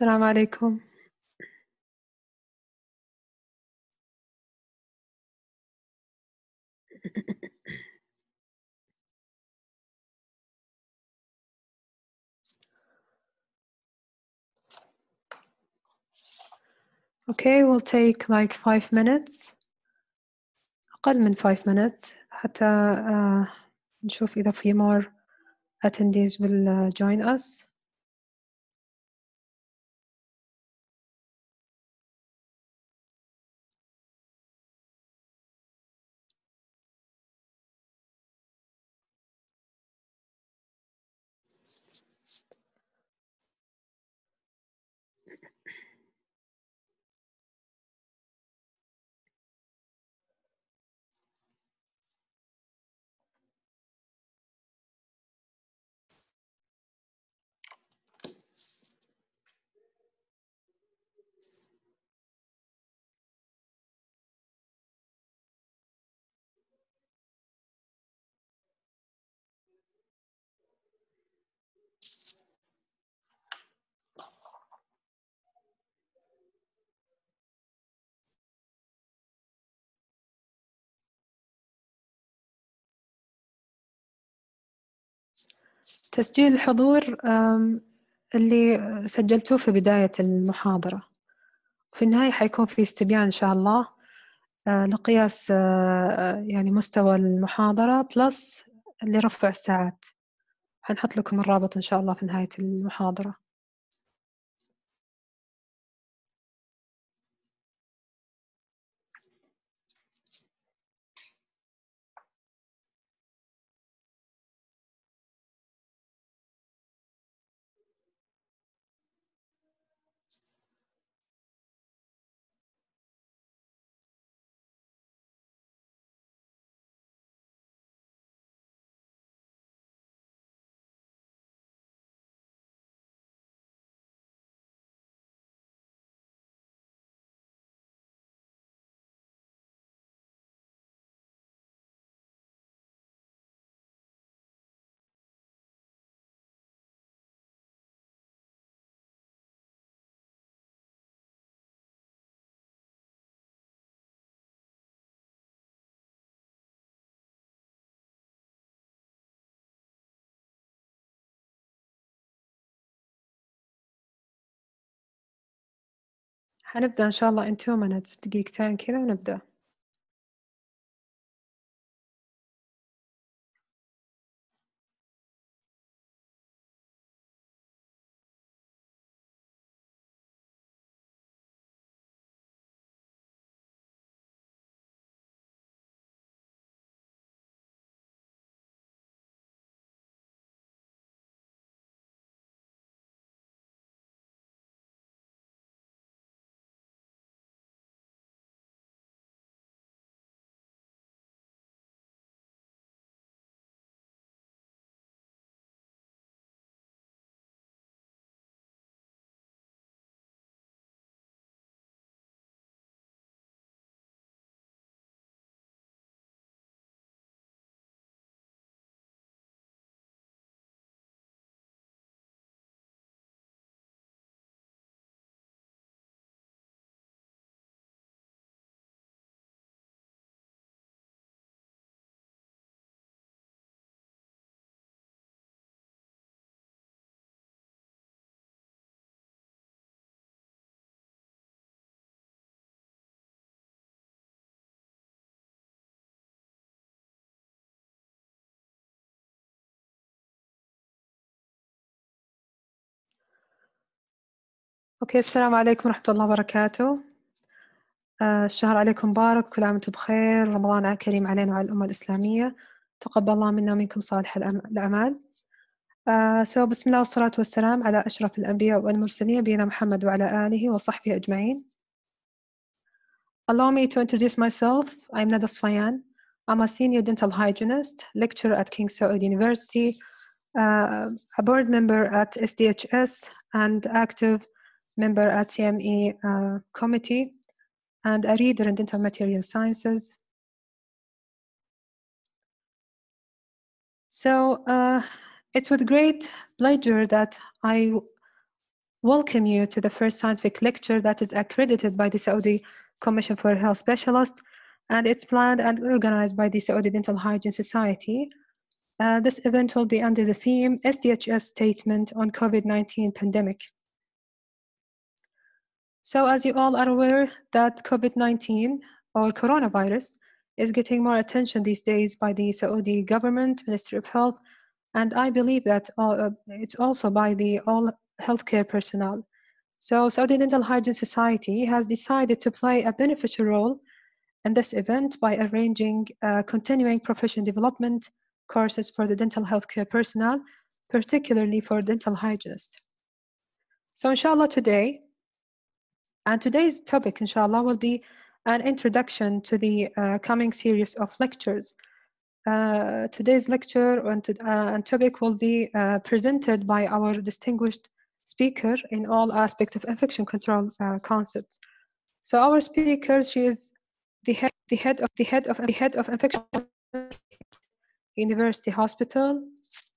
السلام عليكم. Okay, we'll take like 5 minutes. أقل من 5 minutes حتى نشوف إذا في more attendees will join us. تسجيل الحضور اللي سجلتوه في بداية المحاضرة، في النهاية حيكون في استبيان إن شاء الله لقياس يعني مستوى المحاضرة بلس لرفع الساعات. حنحط لكم الرابط إن شاء الله في نهاية المحاضرة. حنبدأ إن شاء الله in 2 minutes، بدقيقتين كذا ونبدأ. أوكي، السلام عليكم ورحمة الله وبركاته. الشهر عليكم مبارك، كل عام وانتم بخير، رمضان كريم علينا وعلى الأمة الإسلامية، تقبل الله منا ومنكم صالح الأعمال. بسم الله والصلاة والسلام على أشرف الأنبياء والمرسلين، نبينا محمد وعلى آله وصحبه أجمعين. Allow me to introduce myself. I'm Nada Sfayan. I'm a senior dental hygienist, lecturer at King Khaled University, a board member at SDHS, and active member at CME committee, and a reader in dental material sciences. So it's with great pleasure that I welcome you to the first scientific lecture that is accredited by the Saudi Commission for Health Specialists, and it's planned and organized by the Saudi Dental Hygiene Society. This event will be under the theme SDHS Statement on COVID-19 Pandemic. So as you all are aware that COVID-19 or coronavirus is getting more attention these days by the Saudi government, Ministry of Health, and I believe that it's also by the all healthcare personnel. So Saudi Dental Hygiene Society has decided to play a beneficial role in this event by arranging continuing profession development courses for the dental healthcare personnel, particularly for dental hygienists. So inshallah today's topic, inshallah, will be an introduction to the coming series of lectures. Today's lecture and topic will be presented by our distinguished speaker in all aspects of infection control concepts. So our speaker, she is the head of infection University Hospital.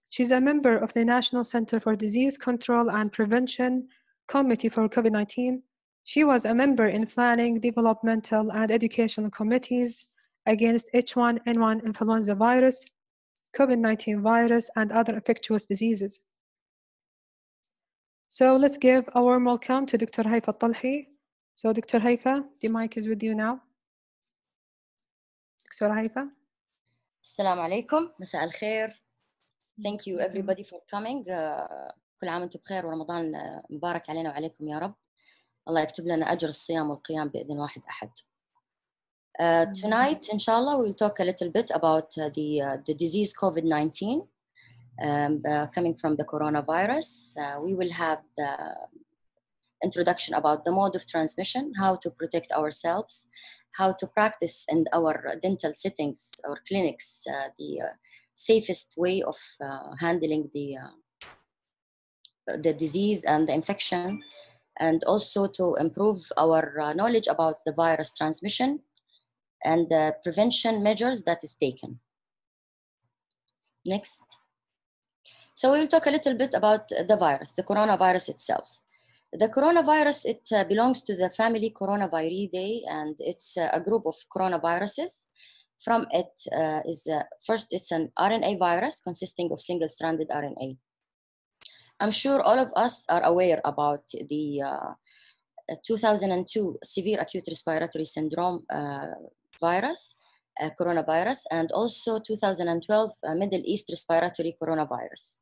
She's a member of the National Center for Disease Control and Prevention Committee for COVID-19. She was a member in planning, developmental, and educational committees against H1N1 influenza virus, COVID-19 virus, and other infectious diseases. So let's give a warm welcome to Dr. Haifa Altalhi. So Dr. Haifa, the mic is with you now. Dr. Haifa. Assalamu alaikum, مساء الخير. Thank you everybody for coming. كل عام وانتم بخير ورمضان مبارك علينا وعليكم يا رب. الله يكتب لنا أجر الصيام والقيام بإذن واحد أحد. Tonight, inshallah, we will talk a little bit about the disease COVID-19 coming from the coronavirus. We will have the introduction about the mode of transmission, how to protect ourselves, how to practice in our dental settings or clinics, the safest way of handling the disease and the infection, and also to improve our knowledge about the virus transmission and the prevention measures that is taken. Next. So we will talk a little bit about the virus, the coronavirus itself. The coronavirus, it belongs to the family Coronavirinae, and it's a group of coronaviruses. From it first, it's an RNA virus consisting of single-stranded RNA. I'm sure all of us are aware about the 2002 severe acute respiratory syndrome virus, coronavirus, and also 2012 Middle East respiratory coronavirus.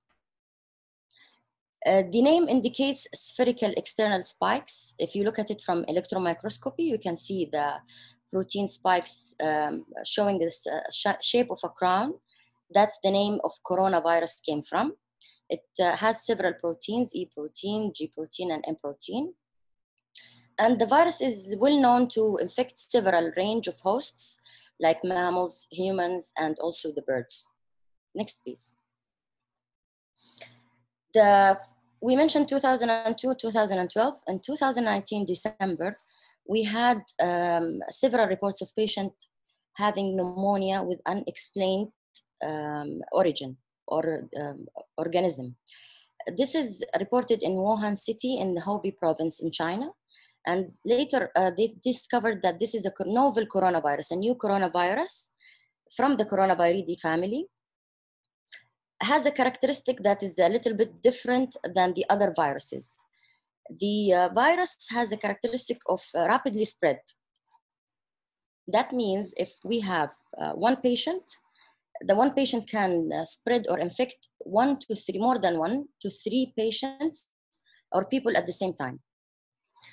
The name indicates spherical external spikes. If you look at it from electron microscopy, you can see the protein spikes showing this shape of a crown. That's the name of coronavirus came from. It has several proteins, E protein, G protein, and M protein. And the virus is well known to infect several range of hosts like mammals, humans, and also the birds. Next, please. We mentioned 2002, 2012, and 2019 December, we had several reports of patients having pneumonia with unexplained origin or organism. This is reported in Wuhan city in the Hubei province in China. And later they discovered that this is a novel coronavirus, a new coronavirus from the Coronavirinae family. Has a characteristic that is a little bit different than the other viruses. The virus has a characteristic of rapidly spread. That means if we have one patient, the one patient can spread or infect more than 1 to 3 patients or people at the same time.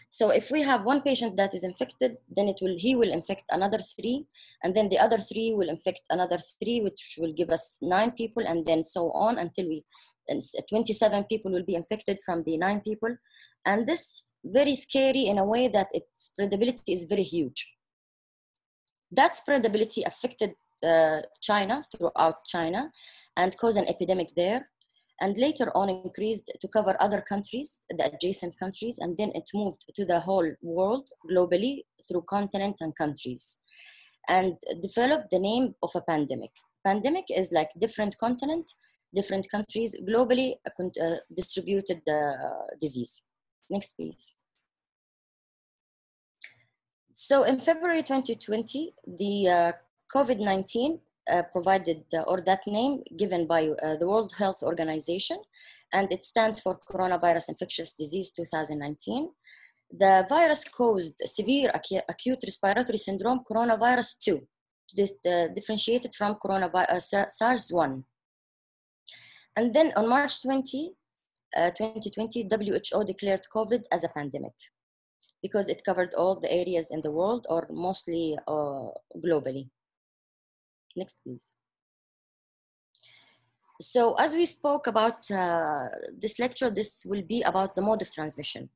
So if we have one patient that is infected, then he will infect another 3, and then the other 3 will infect another 3, which will give us 9 people, and then so on until 27 people will be infected from the 9 people. And this very scary in a way that its spreadability is very huge. That spreadability affected China, throughout China, and caused an epidemic there. And later on increased to cover other countries, the adjacent countries, and then it moved to the whole world globally through continent and countries, and developed the name of a pandemic. Pandemic is like different continent, different countries, globally distributed disease. Next, please. So in February 2020, the COVID-19 provided, or that name given by the World Health Organization, and it stands for Coronavirus Infectious Disease 2019. The virus caused severe acute respiratory syndrome coronavirus 2, differentiated from SARS-1. And then on March 20, 2020, WHO declared COVID as a pandemic because it covered all the areas in the world, or mostly globally. Next, please. So as we spoke about this lecture, this will be about the mode of transmission.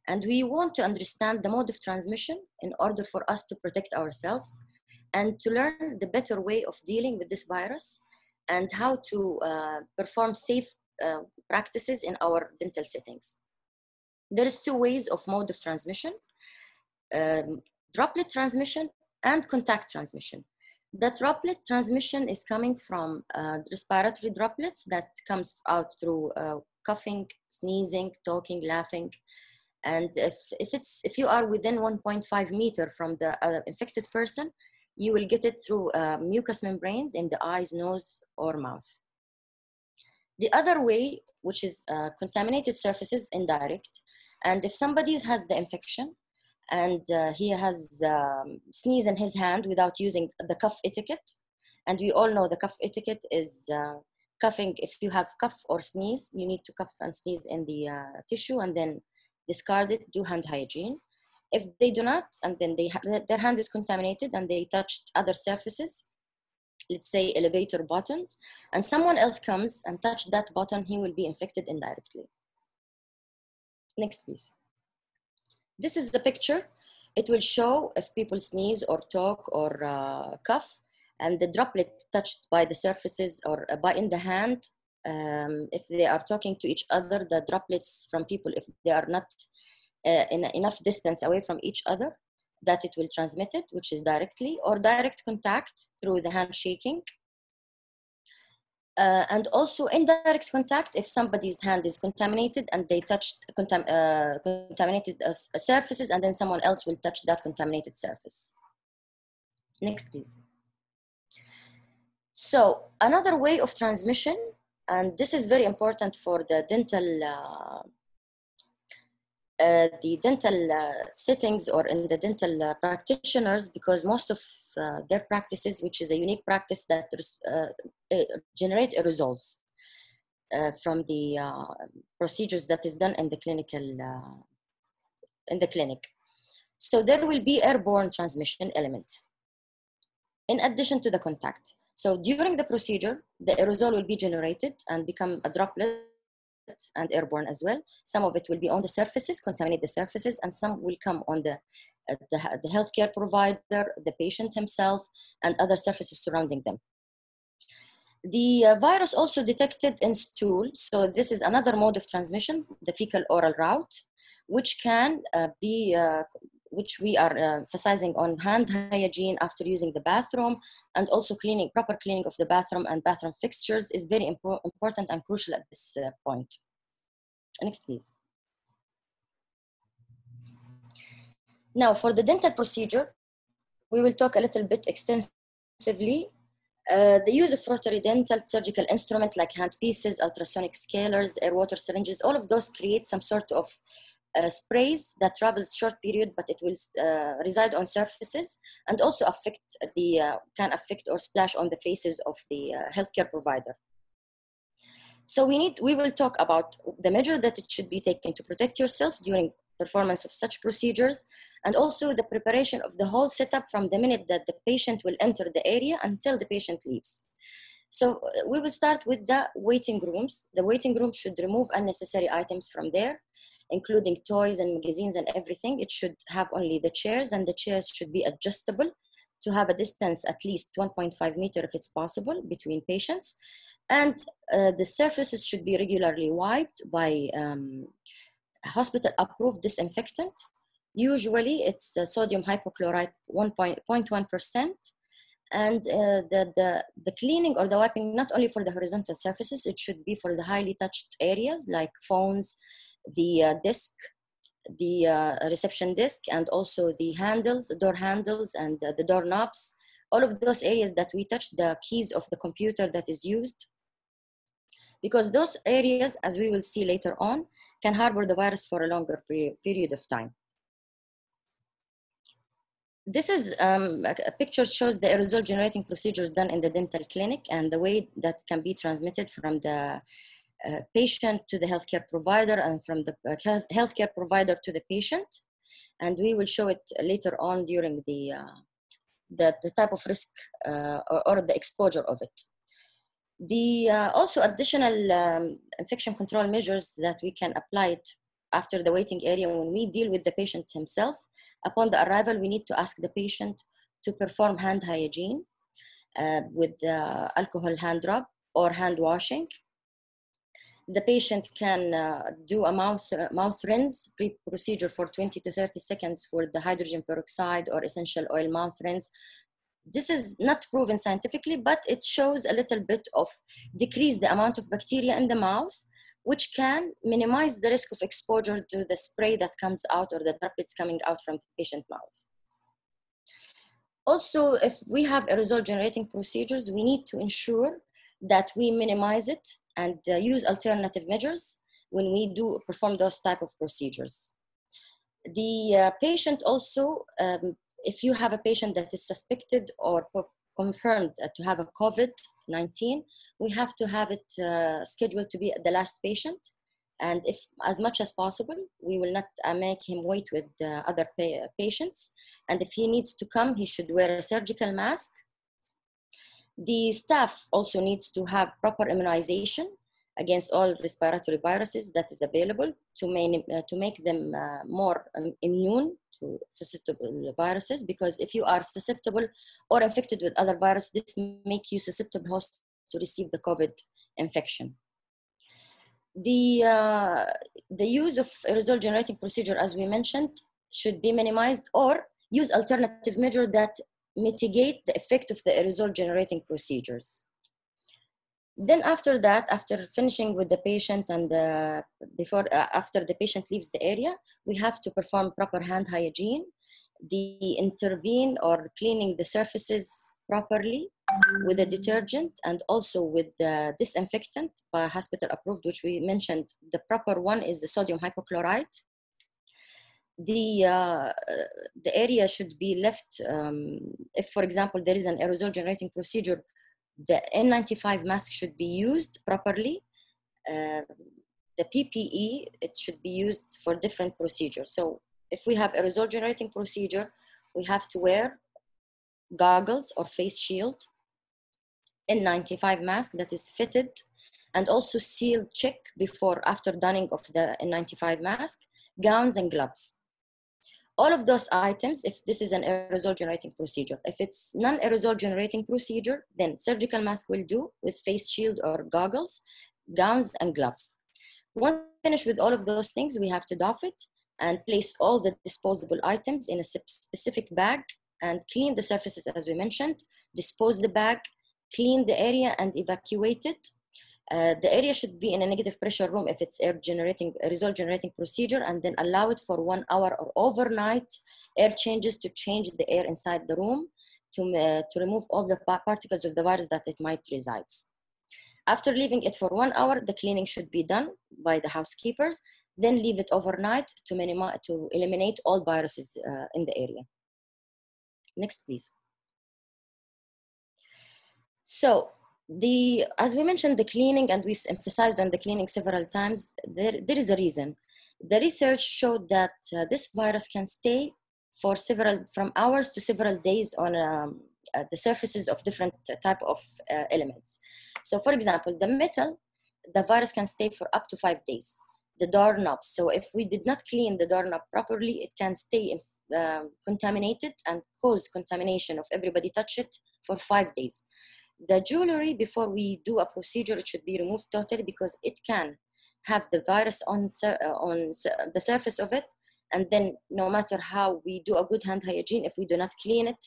And we want to understand the mode of transmission in order for us to protect ourselves and to learn the better way of dealing with this virus and how to perform safe practices in our dental settings. There's two ways of mode of transmission, droplet transmission and contact transmission. The droplet transmission is coming from respiratory droplets that comes out through coughing, sneezing, talking, laughing. And if you are within 1.5 meters from the infected person, you will get it through mucous membranes in the eyes, nose, or mouth. The other way, which is contaminated surfaces, indirect. And if somebody has the infection and he has sneeze in his hand without using the cough etiquette, and we all know the cough etiquette is coughing. If you have cough or sneeze, you need to cough and sneeze in the tissue and then discard it, do hand hygiene. If they do not, and then their hand is contaminated and they touched other surfaces, let's say elevator buttons, and someone else comes and touched that button, he will be infected indirectly. Next, please. This is the picture. It will show if people sneeze or talk or cough, and the droplet touched by the surfaces or by in the hand. If they are talking to each other, the droplets from people, if they are not in enough distance away from each other, that it will transmit it, which is directly, or direct contact through the handshaking. And also indirect contact if somebody's hand is contaminated and they touched contaminated surfaces, and then someone else will touch that contaminated surface. Next, please. So another way of transmission, and this is very important for the dental settings or in the dental practitioners, because most of their practices, which is a unique practice that generate aerosols from the procedures that is done in the clinic. So there will be airborne transmission element in addition to the contact. So during the procedure, the aerosol will be generated and become a droplet and airborne as well. Some of it will be on the surfaces, contaminate the surfaces, and some will come on the healthcare provider, the patient himself, and other surfaces surrounding them. The virus also detected in stool. So this is another mode of transmission, the fecal-oral route, which can which we are emphasizing on hand hygiene after using the bathroom, and also proper cleaning of the bathroom and bathroom fixtures is very important and crucial at this point. Next, please. Now, for the dental procedure, we will talk a little bit extensively. The use of rotary dental surgical instruments like handpieces, ultrasonic scalers, air water syringes, all of those create some sort of sprays that travels short period, but it will reside on surfaces and also can affect or splash on the faces of the healthcare provider. So we will talk about the measure that it should be taken to protect yourself during performance of such procedures, and also the preparation of the whole setup from the minute that the patient will enter the area until the patient leaves. So we will start with the waiting rooms. The waiting room should remove unnecessary items from there, including toys and magazines and everything. It should have only the chairs, and the chairs should be adjustable to have a distance at least 1.5 meters if it's possible between patients. And the surfaces should be regularly wiped by hospital-approved disinfectant. Usually it's sodium hypochlorite 0.1%. And the cleaning or the wiping, not only for the horizontal surfaces, it should be for the highly touched areas like phones, the desk, the reception desk, and also the handles, door handles, and the door knobs. All of those areas that we touch, the keys of the computer that is used, because those areas, as we will see later on, can harbor the virus for a longer period of time. This is a picture shows the aerosol generating procedures done in the dental clinic and the way that can be transmitted from the patient to the healthcare provider and from the healthcare provider to the patient. And we will show it later on during the type of risk or the exposure of it. The also additional infection control measures that we can apply it after the waiting area when we deal with the patient himself. Upon the arrival, we need to ask the patient to perform hand hygiene with alcohol hand rub or hand washing. The patient can do a mouth rinse procedure for 20 to 30 seconds for the hydrogen peroxide or essential oil mouth rinse. This is not proven scientifically, but it shows a little bit of decrease the amount of bacteria in the mouth, which can minimize the risk of exposure to the spray that comes out or the droplets coming out from the patient's mouth. Also, if we have aerosol generating procedures, we need to ensure that we minimize it and use alternative measures when we do perform those type of procedures. The patient also, if you have a patient that is suspected or confirmed to have a COVID-19, we have to have it scheduled to be the last patient. And if, as much as possible, we will not make him wait with other patients. And if he needs to come, he should wear a surgical mask. The staff also needs to have proper immunization against all respiratory viruses that is available to make them more immune to susceptible viruses, because if you are susceptible or infected with other viruses, this make you susceptible host to receive the COVID infection. The use of aerosol generating procedure, as we mentioned, should be minimized or use alternative measure that mitigate the effect of the aerosol generating procedures. Then after that, after finishing with the patient and after the patient leaves the area, we have to perform proper hand hygiene, intervene or cleaning the surfaces properly with a detergent and also with the disinfectant by hospital approved, which we mentioned. The proper one is the sodium hypochlorite. The area should be left, if for example there is an aerosol generating procedure, the N95 mask should be used properly. The PPE, it should be used for different procedures. So if we have aerosol generating procedure, we have to wear goggles or face shield, N95 mask that is fitted and also sealed check before, after donning of the N95 mask, gowns and gloves. All of those items, if this is an aerosol generating procedure. If it's non-aerosol generating procedure, then surgical mask will do with face shield or goggles, gowns and gloves. Once finished with all of those things, we have to doff it and place all the disposable items in a specific bag and clean the surfaces as we mentioned, dispose the bag, clean the area and evacuate it. The area should be in a negative pressure room if it's aerosol generating procedure, and then allow it for 1 hour or overnight air changes to change the air inside the room to remove all the particles of the virus that it might resides. After leaving it for 1 hour, the cleaning should be done by the housekeepers, then leave it overnight to eliminate all viruses in the area. Next, please. So, as we mentioned, the cleaning, and we emphasized on the cleaning several times, there is a reason. The research showed that this virus can stay for from hours to several days on the surfaces of different type of elements. So for example, the metal, the virus can stay for up to 5 days. The doorknobs, so if we did not clean the doorknob properly, it can stay contaminated and cause contamination of everybody touch it for 5 days. The jewelry, before we do a procedure, it should be removed totally because it can have the virus on the surface of it. And then no matter how we do a good hand hygiene, if we do not clean it,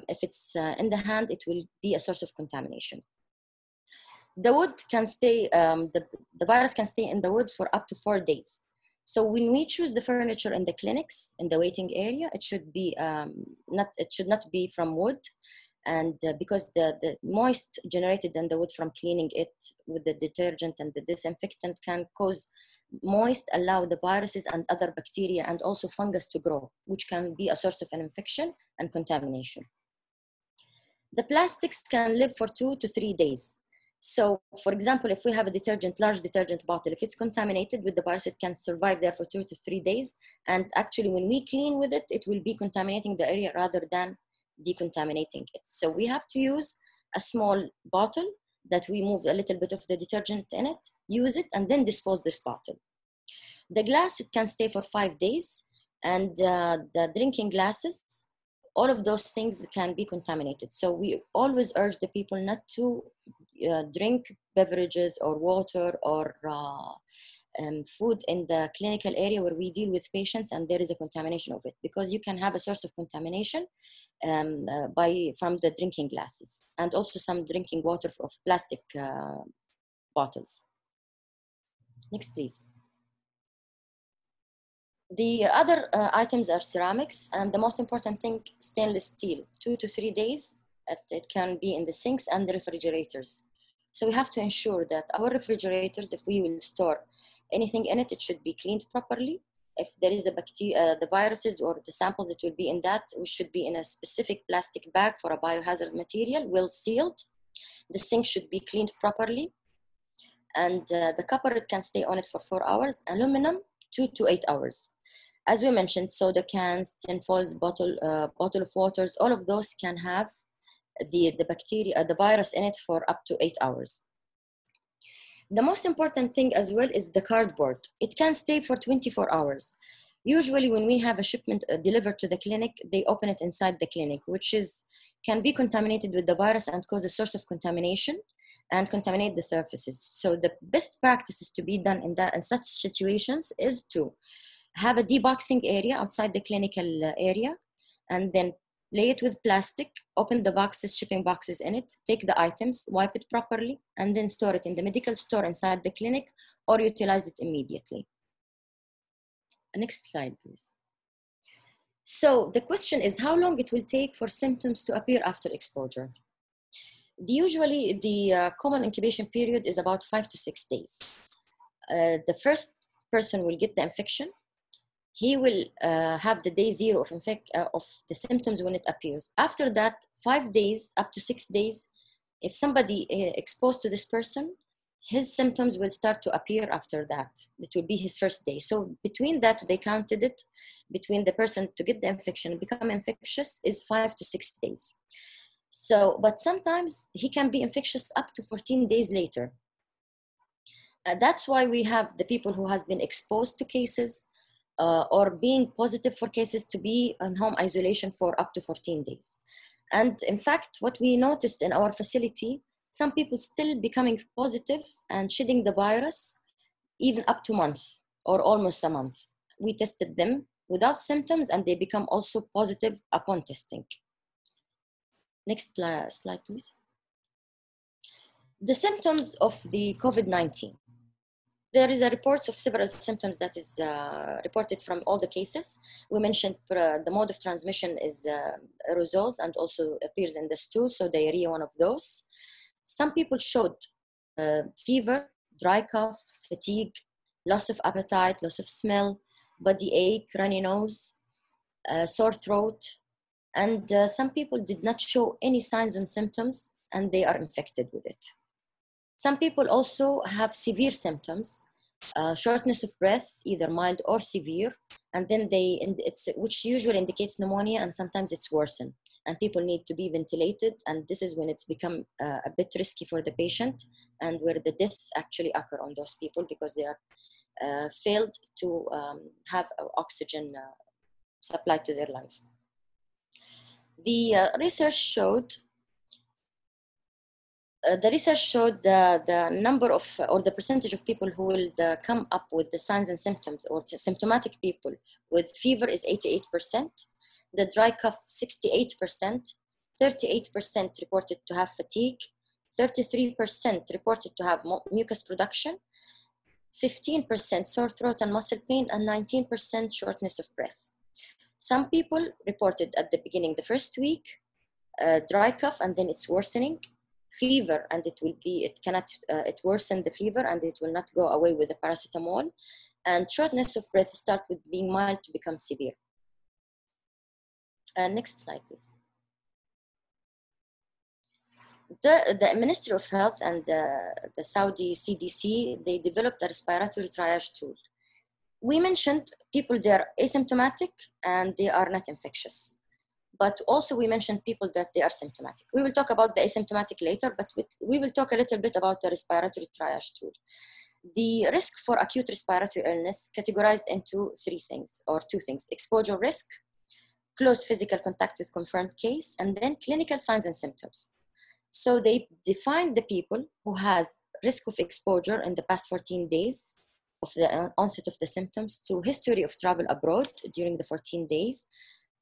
if it's in the hand, it will be a source of contamination. The wood can stay, the virus can stay in the wood for up to 4 days. So when we choose the furniture in the clinics, in the waiting area, it should be it should not be from wood, and because the moist generated in the wood from cleaning it with the detergent and the disinfectant can cause moist, allow the viruses and other bacteria and also fungus to grow, which can be a source of an infection and contamination. The plastics can live for 2 to 3 days. So, for example, if we have a detergent, large detergent bottle, if it's contaminated with the virus, it can survive there for 2 to 3 days. And actually, when we clean with it, it will be contaminating the area rather than decontaminating it. So we have to use a small bottle that we move a little bit of the detergent in it, use it, and then dispose this bottle. The glass, it can stay for 5 days. And the drinking glasses, all of those things can be contaminated. So we always urge the people not to drink beverages or water or food in the clinical area where we deal with patients and there is a contamination of it, because you can have a source of contamination from the drinking glasses and also some drinking water of plastic bottles. Next, please. The other items are ceramics, and the most important thing, stainless steel, 2 to 3 days. It can be in the sinks and the refrigerators. So we have to ensure that our refrigerators, if we will store anything in it, it should be cleaned properly. If there is a bacteria, the viruses or the samples, it will be in that, which should be in a specific plastic bag for a biohazard material, well sealed. The sink should be cleaned properly. And the copper, it can stay on it for 4 hours. Aluminum, 2 to 8 hours. As we mentioned, soda cans, tin foils, bottle of waters, all of those can have the bacteria, the virus in it for up to 8 hours. The most important thing as well is the cardboard. It can stay for 24 hours. Usually when we have a shipment delivered to the clinic, they open it inside the clinic, which can be contaminated with the virus and cause a source of contamination and contaminate the surfaces. So the best practices to be done in such situations is to have a deboxing area outside the clinical area, and then lay it with plastic, open the boxes, shipping boxes in it, take the items, wipe it properly, and then store it in the medical store inside the clinic or utilize it immediately. Next slide, please. So the question is how long it will take for symptoms to appear after exposure. Usually the common incubation period is about 5 to 6 days. The first person will get the infection. He will have the day 0 of the symptoms when it appears. After that, 5 days up to 6 days, if somebody exposed to this person, his symptoms will start to appear after that. It will be his first day. So between that, they counted it, between the person to get the infection and become infectious is 5 to 6 days. So, but sometimes he can be infectious up to 14 days later. That's why we have the people who has been exposed to cases or being positive for cases to be on home isolation for up to 14 days. And in fact, what we noticed in our facility, some people still becoming positive and shedding the virus even up to a month or almost a month. We tested them without symptoms and they become also positive upon testing. Next slide, please. The symptoms of the COVID-19. There is a reports of several symptoms that is reported from all the cases. We mentioned the mode of transmission is aerosols and also appears in the stool, so diarrhea, one of those. Some people showed fever, dry cough, fatigue, loss of appetite, loss of smell, body ache, runny nose, sore throat, and some people did not show any signs and symptoms and they are infected with it. Some people also have severe symptoms, shortness of breath, either mild or severe, and then which usually indicates pneumonia, and sometimes it's worsened, and people need to be ventilated, and this is when it's become a bit risky for the patient, and where the death actually occur on those people because they are failed to have oxygen supplied to their lungs. The research showed the number of, or the percentage of people who will come up with the signs and symptoms, or symptomatic people with fever is 88%, the dry cough 68%, 38% reported to have fatigue, 33% reported to have mucus production, 15% sore throat and muscle pain, and 19% shortness of breath. Some people reported at the beginning, the first week, dry cough, and then it's worsening. Fever, and it worsened the fever, and it will not go away with the paracetamol. And shortness of breath start with being mild to become severe. Next slide, please. The Ministry of Health and the Saudi CDC, they developed a respiratory triage tool. We mentioned people, they're asymptomatic and they are not infectious. But also we mentioned people that they are symptomatic. We will talk about the asymptomatic later, but we will talk a little bit about the respiratory triage tool. The risk for acute respiratory illness categorized into two things: exposure risk, close physical contact with confirmed case, and then clinical signs and symptoms. So they defined the people who has risk of exposure in the past 14 days of the onset of the symptoms, to history of travel abroad during the 14 days,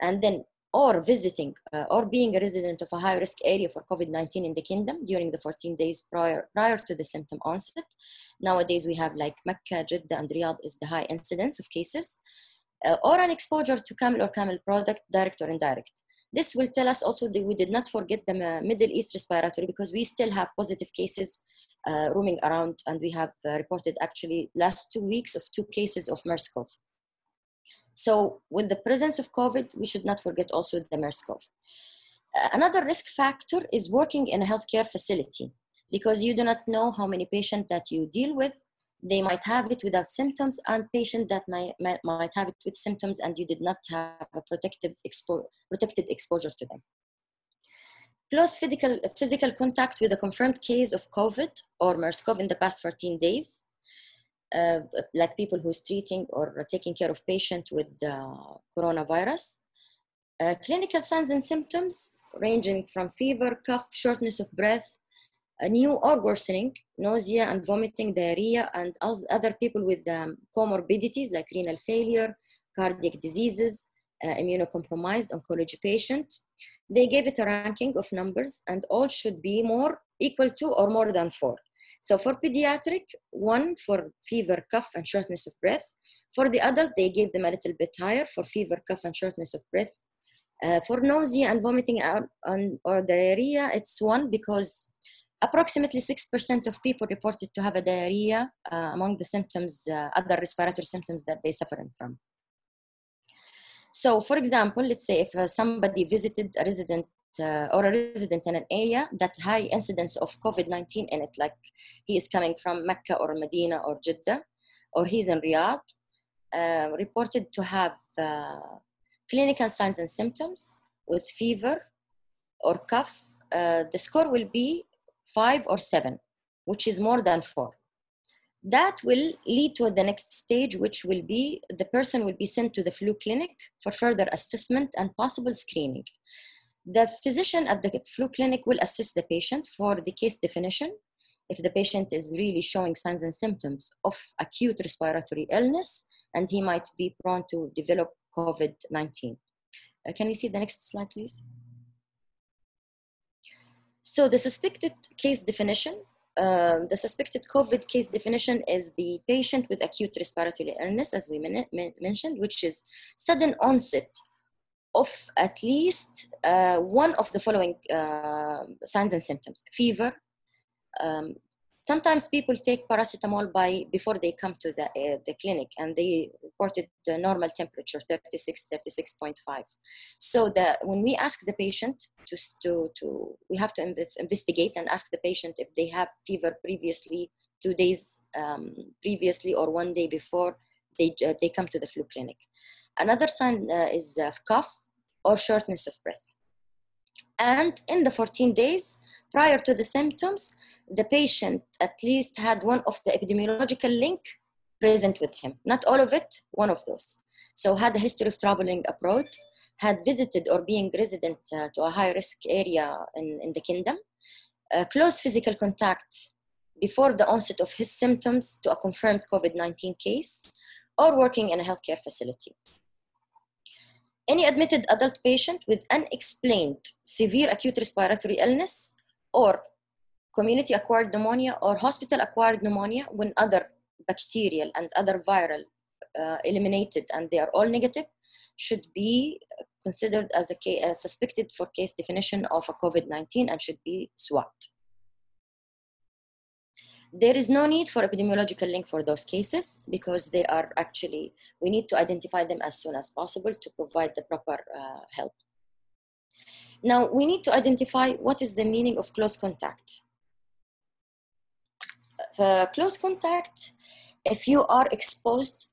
and then or visiting or being a resident of a high-risk area for COVID-19 in the kingdom during the 14 days prior to the symptom onset. Nowadays, we have like Mecca, Jeddah, and Riyadh is the high incidence of cases, or an exposure to camel or camel product, direct or indirect. This will tell us also that we did not forget the Middle East respiratory, because we still have positive cases roaming around, and we have reported actually last 2 weeks of 2 cases of MERS-CoV. So with the presence of COVID, we should not forget also the MERS-CoV. Another risk factor is working in a healthcare facility, because you do not know how many patients that you deal with. They might have it without symptoms, and patients that might have it with symptoms, and you did not have a protected exposure to them. Close physical contact with a confirmed case of COVID or MERS-CoV in the past 14 days, like people who's treating or taking care of patients with coronavirus. Clinical signs and symptoms ranging from fever, cough, shortness of breath, new or worsening, nausea and vomiting, diarrhea, and other people with comorbidities like renal failure, cardiac diseases, immunocompromised, oncology patients. They gave it a ranking of numbers, and all should be equal to or more than 4. So for pediatric, 1 for fever, cough, and shortness of breath. For the adult, they gave them a little bit higher for fever, cough, and shortness of breath. For nausea and vomiting or diarrhea, it's 1, because approximately 6% of people reported to have a diarrhea among the symptoms, other respiratory symptoms that they're suffering from. So for example, let's say if somebody visited a resident in an area that high incidence of COVID-19 in it, like he is coming from Mecca or Medina or Jeddah, or he's in Riyadh, reported to have clinical signs and symptoms with fever or cough, the score will be 5 or 7, which is more than 4. That will lead to the next stage, which will be the person will be sent to the flu clinic for further assessment and possible screening. The physician at the flu clinic will assist the patient for the case definition if the patient is really showing signs and symptoms of acute respiratory illness, and he might be prone to develop COVID-19. Can we see the next slide, please? So the suspected case definition, the suspected COVID case definition is the patient with acute respiratory illness, as we mentioned, which is sudden onset of at least one of the following signs and symptoms: fever. Sometimes people take paracetamol before they come to the clinic, and they reported the normal temperature, 36, 36.5. So when we ask the patient we have to investigate and ask the patient if they have fever previously, 2 days previously, or 1 day before they come to the flu clinic. Another sign is cough or shortness of breath. And in the 14 days prior to the symptoms, the patient at least had one of the epidemiological link present with him. Not all of it, one of those. So had a history of traveling abroad, had visited or being resident to a high-risk area in the kingdom, close physical contact before the onset of his symptoms to a confirmed COVID-19 case, or working in a healthcare facility. Any admitted adult patient with unexplained severe acute respiratory illness or community-acquired pneumonia or hospital-acquired pneumonia when other bacterial and other viral eliminated and they are all negative, should be considered as a case, suspected for case definition of a COVID-19 and should be swabbed. There is no need for epidemiological link for those cases because they are actually, we need to identify them as soon as possible to provide the proper help. Now, we need to identify what is the meaning of close contact. Close contact, if you are exposed,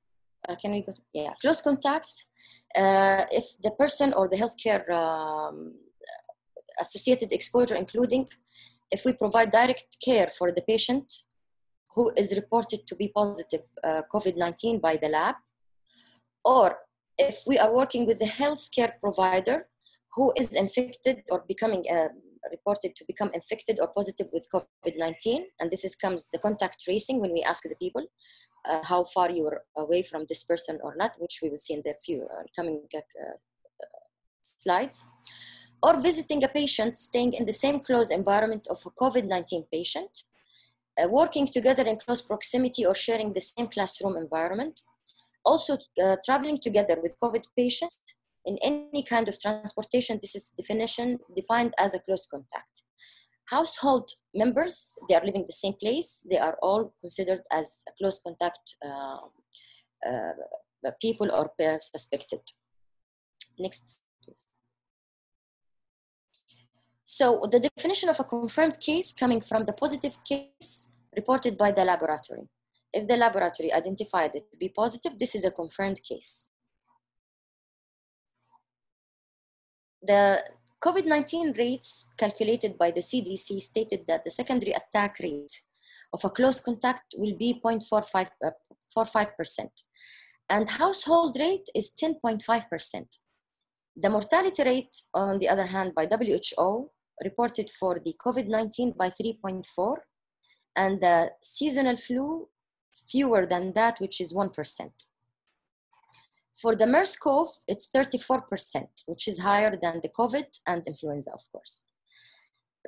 can we go to, yeah, close contact, if the person or the healthcare associated exposure, including if we provide direct care for the patient who is reported to be positive COVID-19 by the lab, or if we are working with a healthcare provider who is infected or becoming reported to become infected or positive with COVID-19, and this comes the contact tracing when we ask the people how far you are away from this person or not, which we will see in the few coming slides, or visiting a patient staying in the same close environment of a COVID-19 patient, working together in close proximity or sharing the same classroom environment, also traveling together with COVID patients in any kind of transportation. This is defined as a close contact. Household members, they are living the same place, they are all considered as a close contact people or suspected. Next, please. So the definition of a confirmed case coming from the positive case reported by the laboratory. If the laboratory identified it to be positive, this is a confirmed case. The COVID-19 rates calculated by the CDC stated that the secondary attack rate of a close contact will be 0.45%, and household rate is 10.5%. The mortality rate, on the other hand, by WHO, reported for the COVID-19 by 3.4, and the seasonal flu, fewer than that, which is 1%. For the MERS-CoV, it's 34%, which is higher than the COVID and influenza, of course.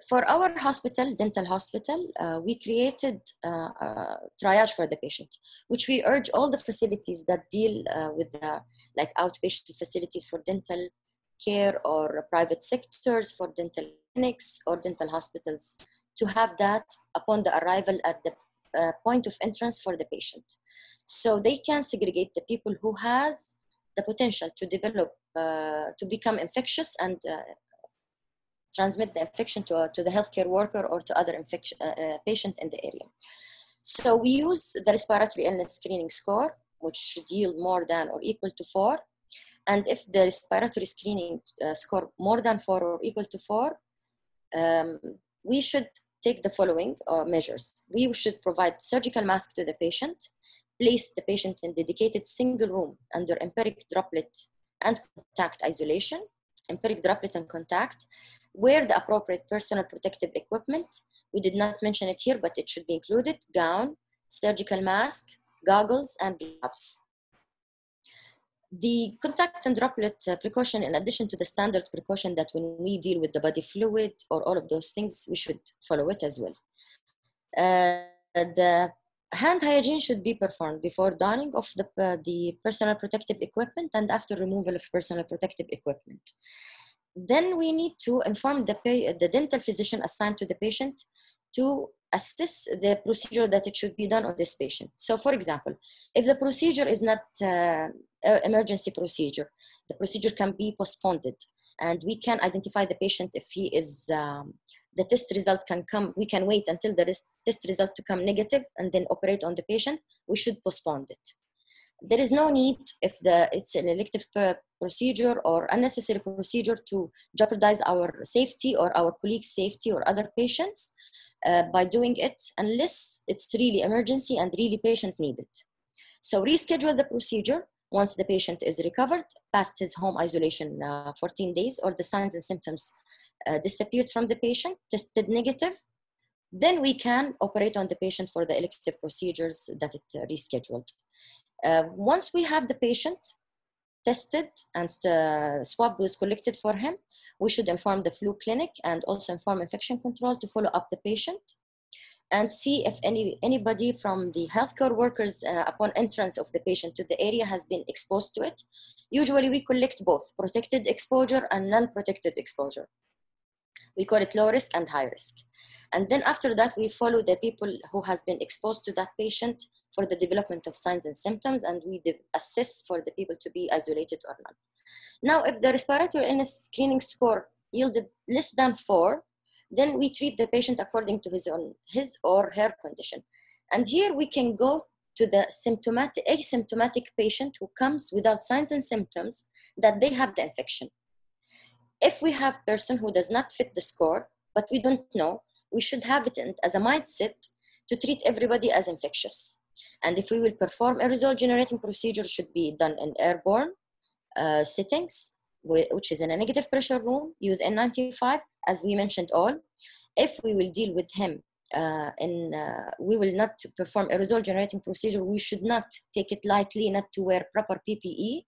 For our hospital, dental hospital, we created Triage for the patient, which we urge all the facilities that deal with like outpatient facilities for dental care or private sectors for dental clinics or dental hospitals to have that upon the arrival at the point of entrance for the patient. So they can segregate the people who has the potential to develop, to become infectious and transmit the infection to the healthcare worker or to other patient in the area. So we use the respiratory illness screening score, which should yield more than or equal to 4. And if the respiratory screening score more than 4 or equal to 4, we should take the following measures. We should provide surgical mask to the patient, place the patient in dedicated single room under empiric droplet and contact isolation, empiric droplet and contact, wear the appropriate personal protective equipment. We did not mention it here, but it should be included: gown, surgical mask, goggles, and gloves. The contact and droplet precaution, in addition to the standard precaution that when we deal with the body fluid or all of those things, we should follow it as well. The hand hygiene should be performed before donning of the personal protective equipment and after removal of personal protective equipment. Then we need to inform the dental physician assigned to the patient to assess the procedure that it should be done on this patient. So for example, if the procedure is not emergency procedure, the procedure can be postponed, and we can identify the patient if he is, the test result can come, we can wait until the test result to come negative and then operate on the patient. We should postpone it. There is no need, if it's an elective procedure or unnecessary procedure, to jeopardize our safety or our colleagues' safety or other patients by doing it, unless it's really emergency and really patient needed. So reschedule the procedure once the patient is recovered, past his home isolation 14 days, or the signs and symptoms disappeared from the patient, tested negative. Then we can operate on the patient for the elective procedures that it rescheduled. Once we have the patient tested and swab was collected for him, we should inform the flu clinic and also inform infection control to follow up the patient. and see if anybody from the healthcare workers upon entrance of the patient to the area has been exposed to it. Usually we collect both protected exposure and non-protected exposure. We call it low risk and high risk. And then after that, we follow the people who has been exposed to that patient for the development of signs and symptoms, and we assess for the people to be isolated or not. Now, if the respiratory illness screening score yielded less than 4, then we treat the patient according to his or her condition. And here we can go to the asymptomatic patient who comes without signs and symptoms that they have the infection. If we have person who does not fit the score, but we don't know, we should have it as a mindset to treat everybody as infectious. And if we will perform a result generating procedure, should be done in airborne settings, which is in a negative pressure room, use N95, as we mentioned all. If we will deal with him we will not perform a result generating procedure, we should not take it lightly, not to wear proper PPE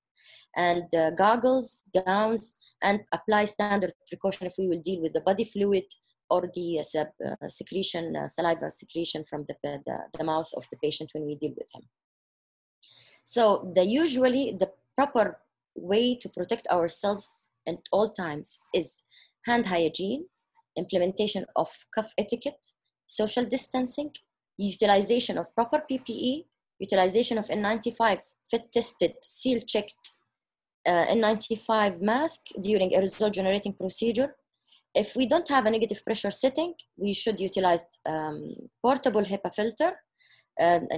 and goggles, gowns, and apply standard precaution if we will deal with the body fluid or the saliva secretion from the mouth of the patient when we deal with him. So usually the proper way to protect ourselves at all times is hand hygiene, implementation of cough etiquette, social distancing, utilization of proper PPE, utilization of N95 fit tested, seal checked N95 mask during a result generating procedure. If we don't have a negative pressure setting, we should utilize portable HEPA filter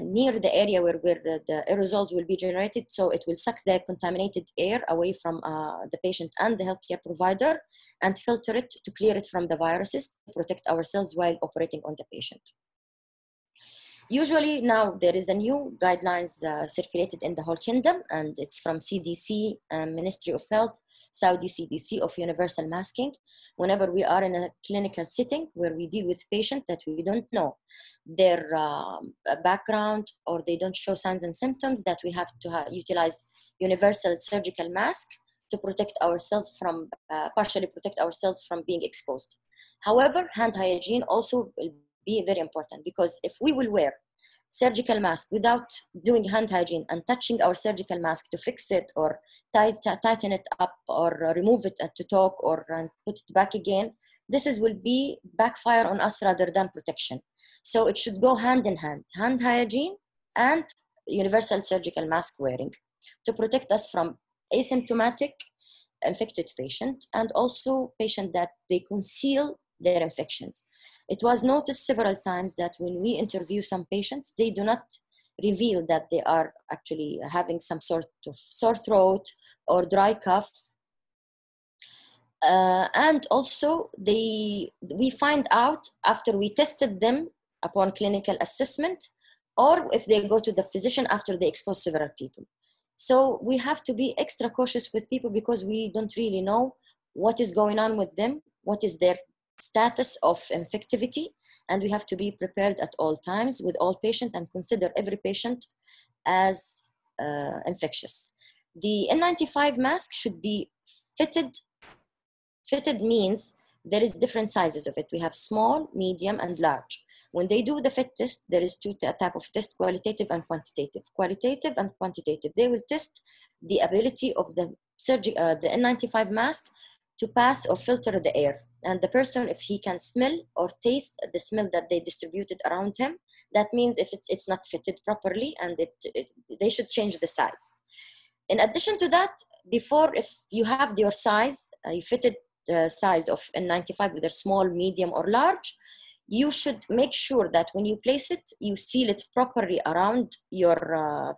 near the area where the aerosols will be generated, so it will suck the contaminated air away from the patient and the healthcare provider and filter it to clear it from the viruses to protect ourselves while operating on the patient. Usually now there is a new guidelines circulated in the whole kingdom, and it's from CDC, Ministry of Health, Saudi CDC, of universal masking. Whenever we are in a clinical setting where we deal with patients that we don't know their background or they don't show signs and symptoms, that we have to utilize universal surgical mask to protect ourselves from, partially protect ourselves from being exposed. However, hand hygiene also will be very important, because if we will wear surgical mask without doing hand hygiene and touching our surgical mask to fix it or tighten it up or remove it to talk or put it back again, will be backfire on us rather than protection. So it should go hand in hand, hand hygiene and universal surgical mask wearing to protect us from asymptomatic infected patient and also patient that they conceal their infections. It was noticed several times that when we interview some patients, they do not reveal that they are actually having some sort of sore throat or dry cough. And also we find out after we tested them upon clinical assessment, or if they go to the physician after they expose several people. So we have to be extra cautious with people, because we don't really know what is going on with them, what is their status of infectivity, and we have to be prepared at all times with all patients and consider every patient as infectious. The N95 mask should be fitted. Fitted means there is different sizes of it. We have small, medium, and large. When they do the fit test, there is two types of test, qualitative and quantitative. Qualitative and quantitative, they will test the ability of the N95 mask to pass or filter the air. And the person, if he can smell or taste the smell that they distributed around him, that means if it's not fitted properly, and they should change the size. In addition to that, before, if you have your size, you fitted the size of N95, whether small, medium, or large, you should make sure that when you place it, you seal it properly around your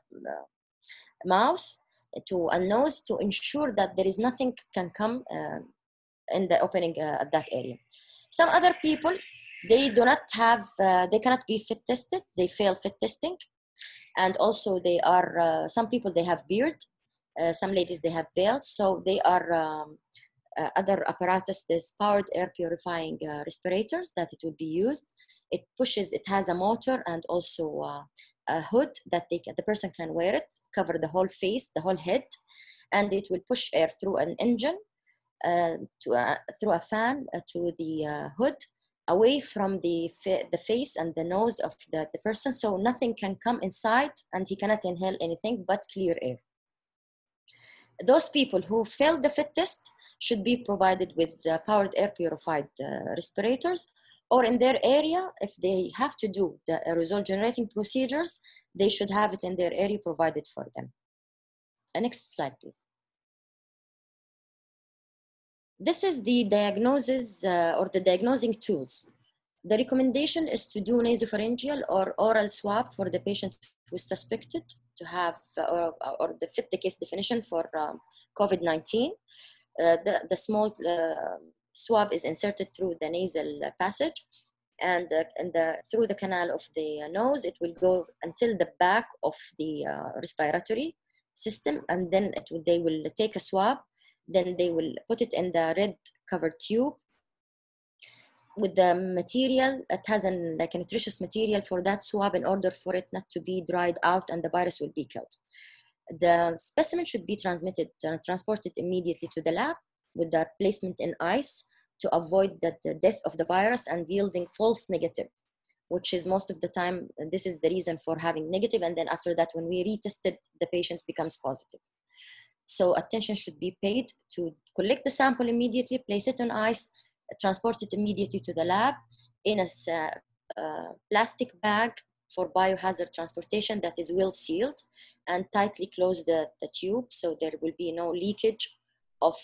mouth and nose to ensure that there is nothing can come in the opening at that area. Some other people, they do not have, they cannot be fit tested, they fail fit testing. And also they are, some people, they have beard, some ladies, they have veils, so they are other apparatus, this powered air purifying respirators that it will be used. It pushes, it has a motor and also a hood that the person can wear it, cover the whole face, the whole head, and it will push air through an engine, through a fan to the hood, away from the face and the nose of the person, so nothing can come inside and he cannot inhale anything but clear air. Those people who failed the fit test should be provided with powered air purified respirators, or in their area, if they have to do the aerosol generating procedures, they should have it in their area provided for them. Next slide, please. This is the diagnosis or the diagnosing tools. The recommendation is to do nasopharyngeal or oral swab for the patient who is suspected to have or fit the case definition for COVID-19. The small swab is inserted through the nasal passage, and through the canal of the nose, it will go until the back of the respiratory system, and then they will take a swab. Then they will put it in the red covered tube with the material. It has like a nutritious material for that swab in order for it not to be dried out and the virus will be killed. The specimen should be transported immediately to the lab with the placement in ice to avoid the death of the virus and yielding false negative, which is most of the time, this is the reason for having negative. And then after that, when we retested, the patient becomes positive. So attention should be paid to collect the sample immediately, place it on ice, transport it immediately to the lab in a plastic bag for biohazard transportation that is well sealed, and tightly close the tube so there will be no leakage of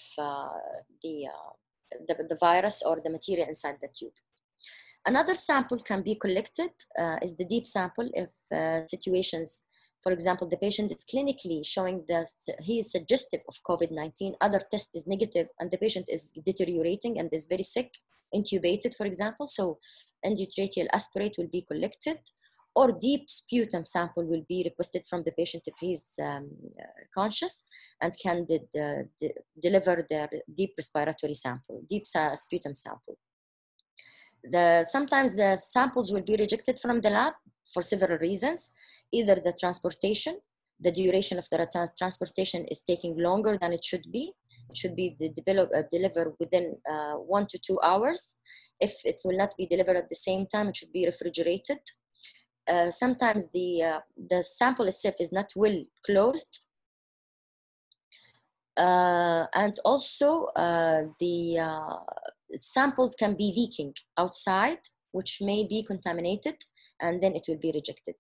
the virus or the material inside the tube. Another sample can be collected is the deep sample if situations. For example, the patient is clinically showing that he is suggestive of COVID-19, other test is negative, and the patient is deteriorating and is very sick, intubated, for example. So endotracheal aspirate will be collected, or deep sputum sample will be requested from the patient if he's conscious and can deliver their deep respiratory sample, deep sputum sample. Sometimes the samples will be rejected from the lab for several reasons. Either the transportation, the duration of the transportation is taking longer than it should be. It should be delivered within 1 to 2 hours. If it will not be delivered at the same time, it should be refrigerated. Sometimes the sample itself is not well closed. And also the samples can be leaking outside, which may be contaminated, and then it will be rejected.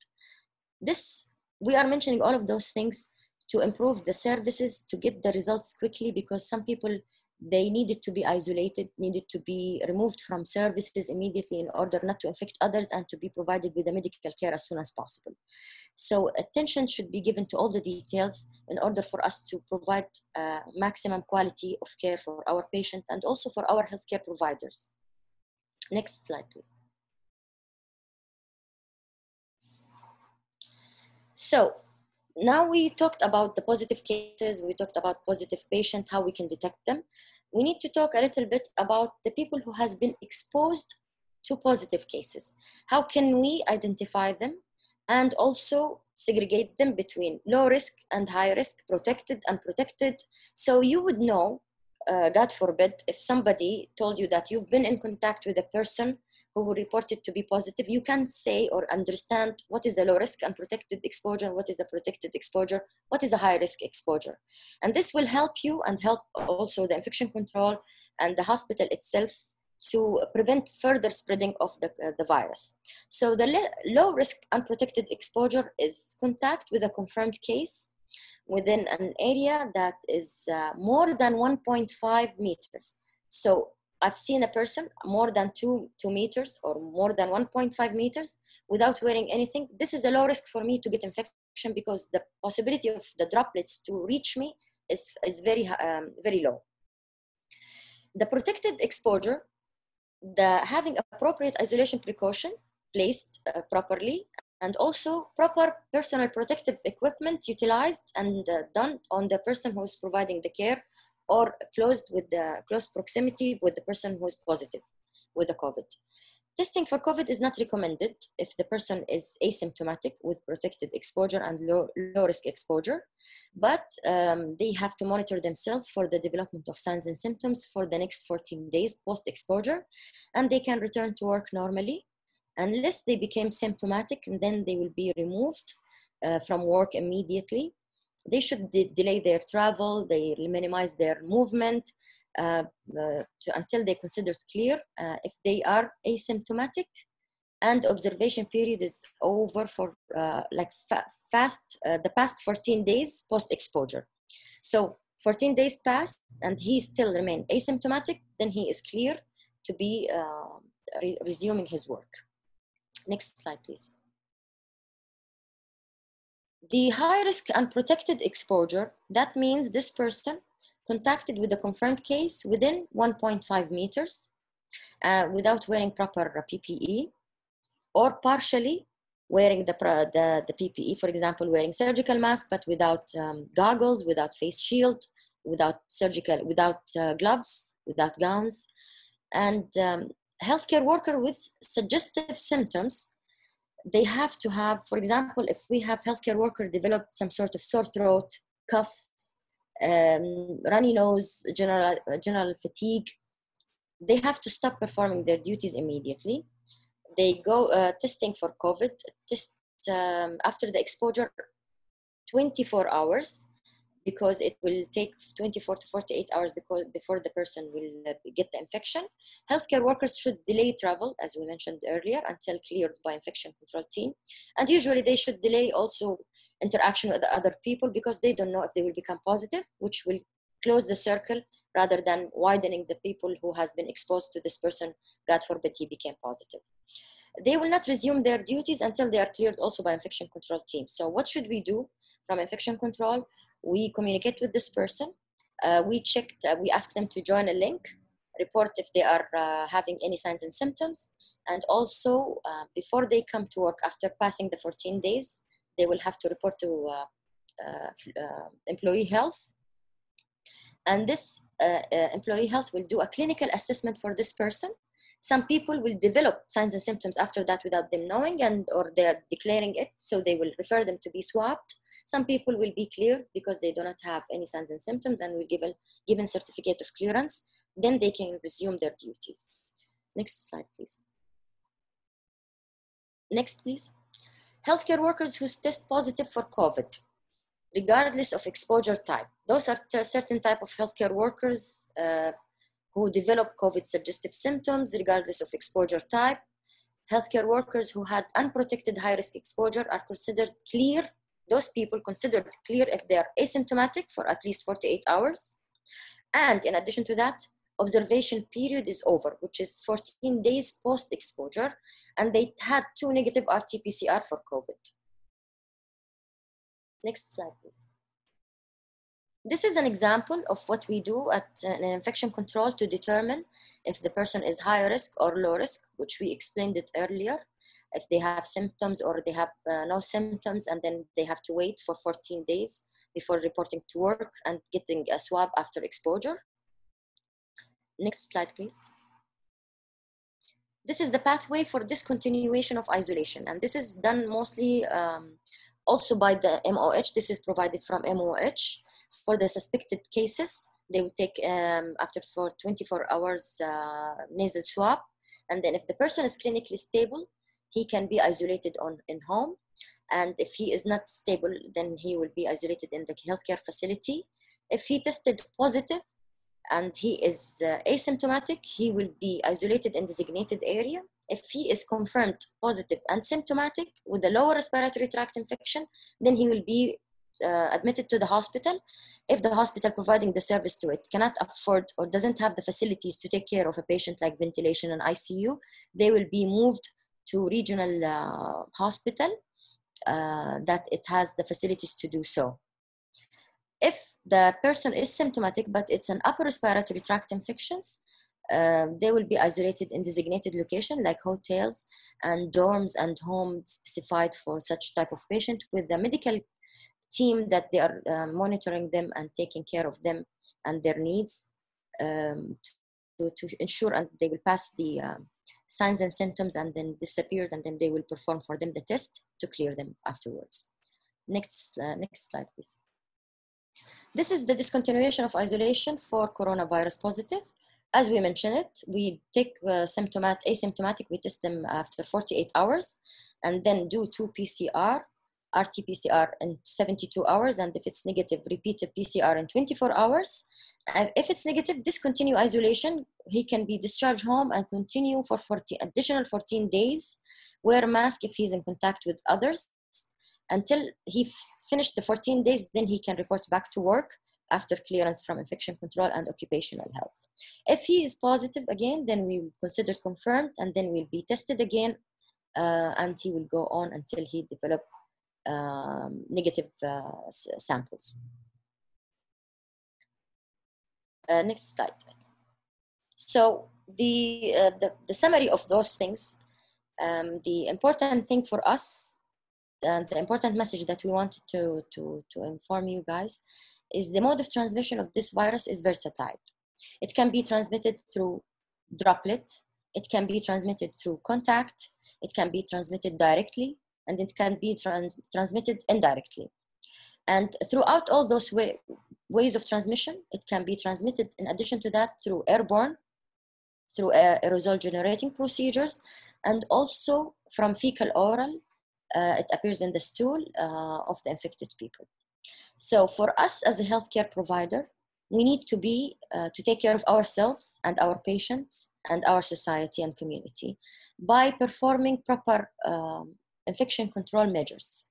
We are mentioning all of those things to improve the services, to get the results quickly, because some people, they needed to be isolated, needed to be removed from services immediately in order not to infect others and to be provided with the medical care as soon as possible. So attention should be given to all the details in order for us to provide maximum quality of care for our patient and also for our healthcare providers. Next slide, please. So now we talked about the positive cases, we talked about positive patients, how we can detect them. We need to talk a little bit about the people who has been exposed to positive cases. How can we identify them and also segregate them between low risk and high risk, protected, unprotected? So you would know, God forbid, if somebody told you that you've been in contact with a person who reported to be positive, you can say or understand what is a low risk unprotected exposure, what is a protected exposure, what is a high risk exposure. And this will help you and help also the infection control and the hospital itself to prevent further spreading of the virus. So the low risk unprotected exposure is contact with a confirmed case within an area that is more than 1.5 meters. So I've seen a person more than 2 meters or more than 1.5 meters without wearing anything. This is a low risk for me to get infection because the possibility of the droplets to reach me is very, very low. The protected exposure, having appropriate isolation precaution placed properly, and also proper personal protective equipment utilized and done on the person who is providing the care, or close proximity with the person who is positive with the COVID. Testing for COVID is not recommended if the person is asymptomatic with protected exposure and low risk exposure, but they have to monitor themselves for the development of signs and symptoms for the next 14 days post-exposure, and they can return to work normally unless they became symptomatic, and then they will be removed from work immediately. They should delay their travel, they minimize their movement until they considered clear. If they are asymptomatic and observation period is over for the past 14 days post-exposure. So 14 days passed and he still remained asymptomatic, then he is clear to be resuming his work. Next slide, please. The high-risk unprotected exposure, that means this person contacted with a confirmed case within 1.5 meters without wearing proper PPE, or partially wearing the PPE, for example, wearing surgical mask, but without goggles, without face shield, without gloves, without gowns, and healthcare worker with suggestive symptoms. They have to have, for example, if we have healthcare worker developed some sort of sore throat, cough, runny nose, general fatigue, they have to stop performing their duties immediately. They go testing for COVID, after the exposure 24 hours, because it will take 24 to 48 hours before the person will get the infection. Healthcare workers should delay travel, as we mentioned earlier, until cleared by infection control team. And usually they should delay also interaction with other people because they don't know if they will become positive, which will close the circle rather than widening the people who has been exposed to this person. God forbid he became positive. They will not resume their duties until they are cleared also by infection control team. So what should we do from infection control? We communicate with this person. We ask them to join a link, report if they are having any signs and symptoms. And also before they come to work after passing the 14 days, they will have to report to employee health. And this employee health will do a clinical assessment for this person. Some people will develop signs and symptoms after that without them knowing, or they're declaring it, so they will refer them to be swabbed. Some people will be cleared because they do not have any signs and symptoms and will given certificate of clearance. Then they can resume their duties. Next slide, please. Next, please. Healthcare workers who test positive for COVID, regardless of exposure type. Those are certain type of healthcare workers who develop COVID suggestive symptoms regardless of exposure type. Healthcare workers who had unprotected high-risk exposure are considered clear. Those people considered clear if they are asymptomatic for at least 48 hours. And in addition to that, observation period is over, which is 14 days post-exposure, and they had 2 negative RT-PCR for COVID. Next slide, please. This is an example of what we do at an infection control to determine if the person is high risk or low risk, which we explained it earlier. If they have symptoms or they have no symptoms, and then they have to wait for 14 days before reporting to work and getting a swab after exposure. Next slide, please. This is the pathway for discontinuation of isolation, and this is done mostly also by the MOH. This is provided from MOH. For the suspected cases, they will take for 24 hours nasal swab, and then if the person is clinically stable, he can be isolated in home, and if he is not stable, then he will be isolated in the healthcare facility. If he tested positive and he is asymptomatic, he will be isolated in designated area. If he is confirmed positive and symptomatic with a lower respiratory tract infection, then he will be admitted to the hospital. If the hospital providing the service to it cannot afford or doesn't have the facilities to take care of a patient like ventilation and ICU, they will be moved to regional hospital that it has the facilities to do so. If the person is symptomatic, but it's an upper respiratory tract infections, they will be isolated in designated location like hotels and dorms and homes specified for such type of patient, with the medical team that they are monitoring them and taking care of them and their needs to ensure and they will pass the signs and symptoms and then disappeared, and then they will perform for them the test to clear them afterwards. Next slide, please. This is the discontinuation of isolation for coronavirus positive. As we mentioned it, we take asymptomatic, we test them after 48 hours, and then do 2 PCR, RT-PCR in 72 hours, and if it's negative, repeat the PCR in 24 hours. And if it's negative, discontinue isolation. He can be discharged home and continue for additional 14 days. Wear a mask if he's in contact with others until he finished the 14 days, then he can report back to work after clearance from infection control and occupational health. If he is positive again, then we will consider it confirmed, and then we'll be tested again, and he will go on until he develop negative samples. Next slide. So the summary of those things, the important thing for us, and the important message that we wanted to inform you guys, is the mode of transmission of this virus is versatile. It can be transmitted through droplet, it can be transmitted through contact, it can be transmitted directly, and it can be transmitted indirectly. And throughout all those ways of transmission, it can be transmitted in addition to that through airborne, through aerosol generating procedures, and also from fecal oral. It appears in the stool of the infected people. So for us as a healthcare provider, we need to be to take care of ourselves and our patients and our society and community by performing proper infection control measures.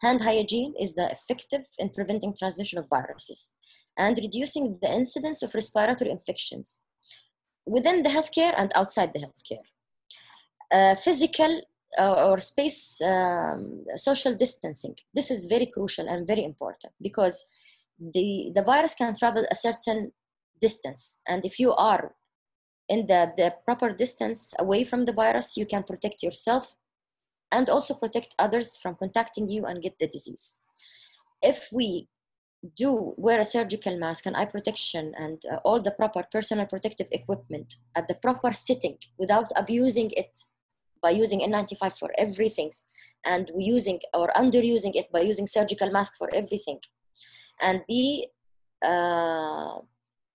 Hand hygiene is effective in preventing transmission of viruses and reducing the incidence of respiratory infections within the healthcare and outside the healthcare. Physical or space social distancing. This is very crucial and very important because the virus can travel a certain distance. And if you are in the proper distance away from the virus, you can protect yourself and also protect others from contacting you and get the disease. If we do wear a surgical mask and eye protection and all the proper personal protective equipment at the proper sitting without abusing it by using N95 for everything, and using or underusing it by using surgical mask for everything, and be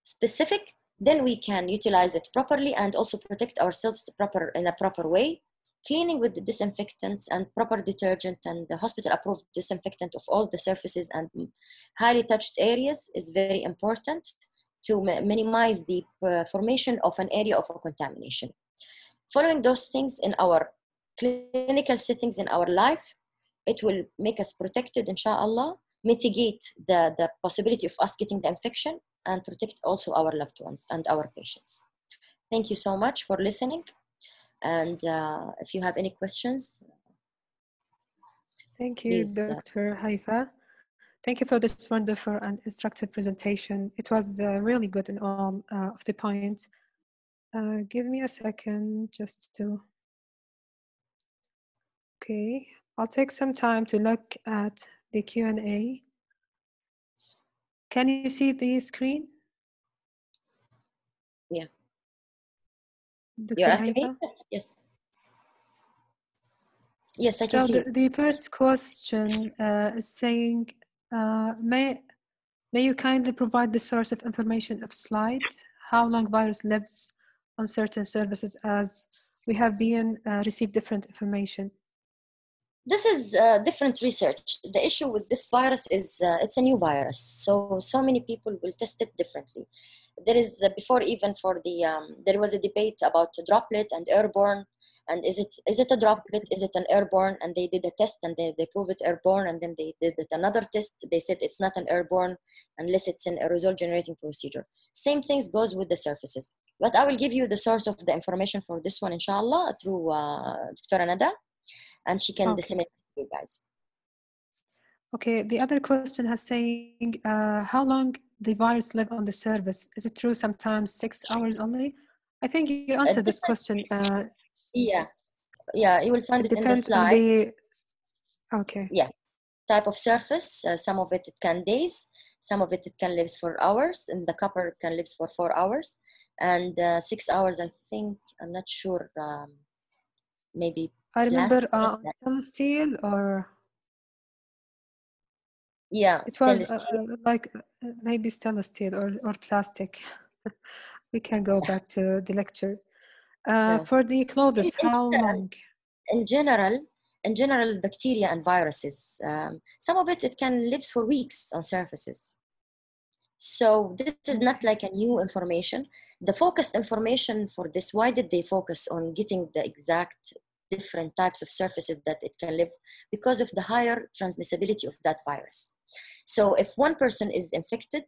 specific, then we can utilize it properly and also protect ourselves in a proper way, cleaning with the disinfectants and proper detergent and the hospital approved disinfectant of all the surfaces and highly touched areas is very important to minimize the formation of an area of contamination. Following those things in our clinical settings in our life, it will make us protected, inshallah, mitigate the possibility of us getting the infection, and protect also our loved ones and our patients. Thank you so much for listening. And if you have any questions. Thank you, please, Dr. Haifa. Thank you for this wonderful and instructive presentation. It was really good in all of the points. Give me a second just to, okay, I'll take some time to look at the Q&A. Can you see the screen? Yeah. Dr. You're asking Haifa? me? Yes. Yes, I can see. So the first question is saying, may you kindly provide the source of information of slide, how long virus lives on certain services, as we have been received different information. This is different research. The issue with this virus is it's a new virus. So many people will test it differently. There is, before even for the, there was a debate about droplet and airborne. And is it a droplet? Is it an airborne? And they did a test and they proved it airborne. And then they did another test. They said it's not an airborne unless it's an aerosol generating procedure. Same things goes with the surfaces. But I will give you the source of the information for this one, inshallah, through Dr. Anada. And she can disseminate to you guys. Okay, the other question has saying, how long the virus live on the service? Is it true sometimes 6 hours only? I think you answered this question. Yeah, you will find it in the slide. Okay. Yeah, type of surface. Some of it can days, some of it can live for hours, and the copper can live for 4 hours. And 6 hours, I think, I'm not sure maybe I remember plastic. stainless steel, or Yeah, it was stainless steel. like maybe stainless steel or plastic. We can go back to the lecture. Yeah. For the In, clothes, in, how long? in general, in general, bacteria and viruses, some of it can live for weeks on surfaces. So this is not like a new information. The focused information for this, why did they focus on getting the exact different types of surfaces that it can live? Because of the higher transmissibility of that virus. So if one person is infected,